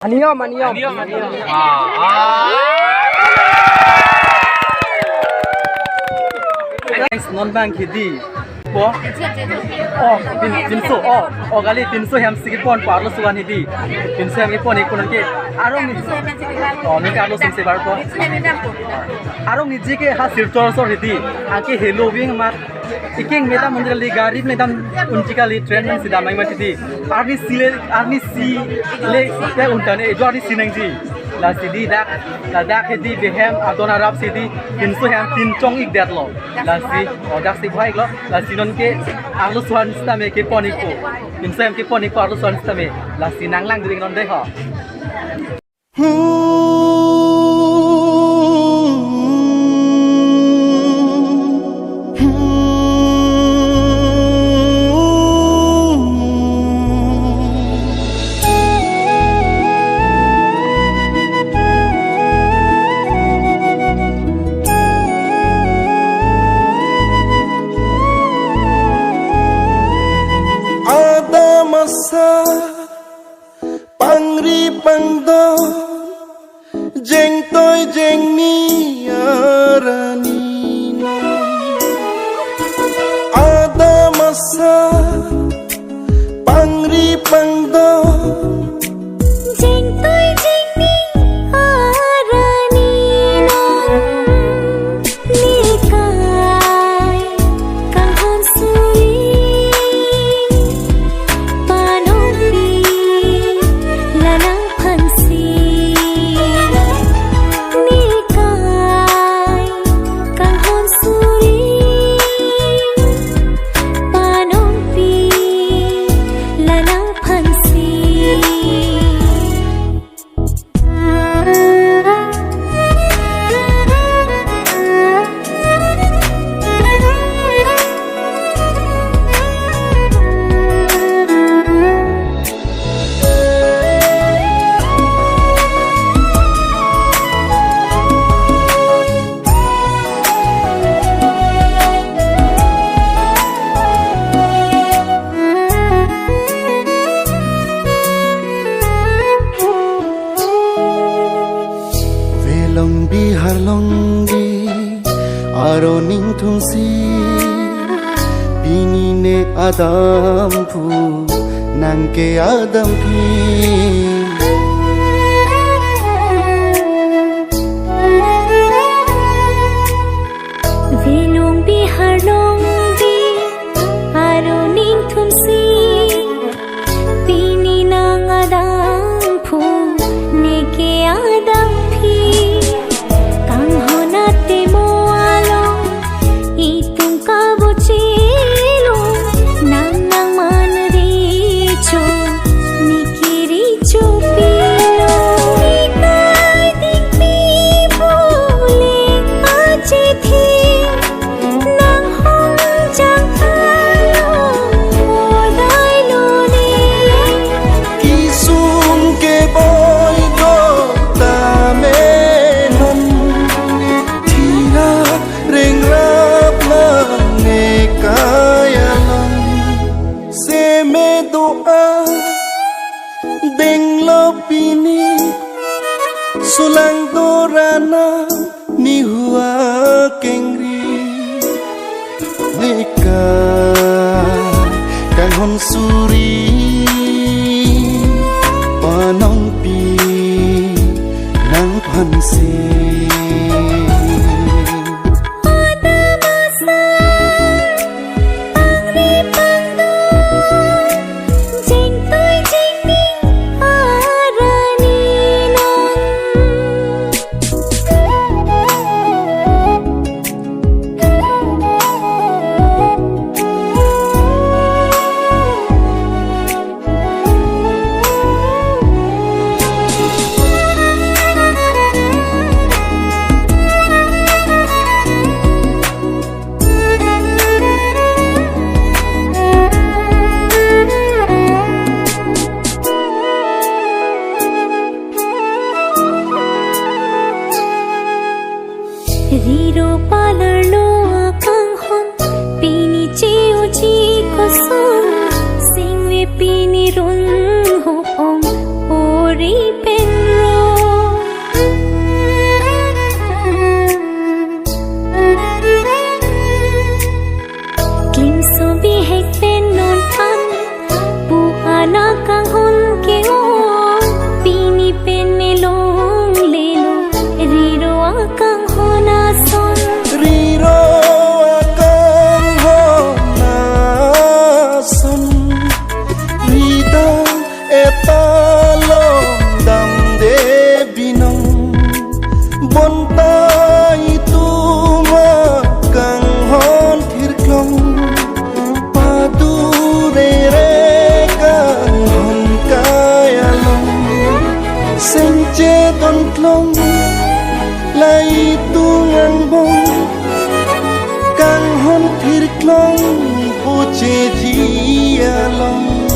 Aniom. Non bang kidi po pinso gali pinso ham sikit pon parlo suan hidi pinso ham pon ikon ke arong ni ni karlo sing se bar po arong ni ji ke ha sirtor sor hidi ake heloving mat iking meta mandir li garib medam untika li train man sida mai mati arni si le te untane jo arni sinang ji la sidi dak hedi behem adona rap sidi pinso ham tin chong ik dat lo la si dak si bhai lo la sinon ke arlo suan sta me ke poni ko pinso ham ke poni ko arlo suan sta me la sinang lang ding non dei ho Pangri pangdo jeng toy jeng ni arani no ada masa pangri pangdo jeng toy jeng ni arani no nikai kahon suri Harlonggi aro ning thungsi bini ne adam phu nangke adam phi velong bi harlonggi aro ning thumsi bini nang adam phu neke adam phi sulang dorana ni hua kengri neka kang hon suri panong pi nang phansi Senche don klong Lai tu ngang bông Càng hôn thịt klong Bố chê chi lòng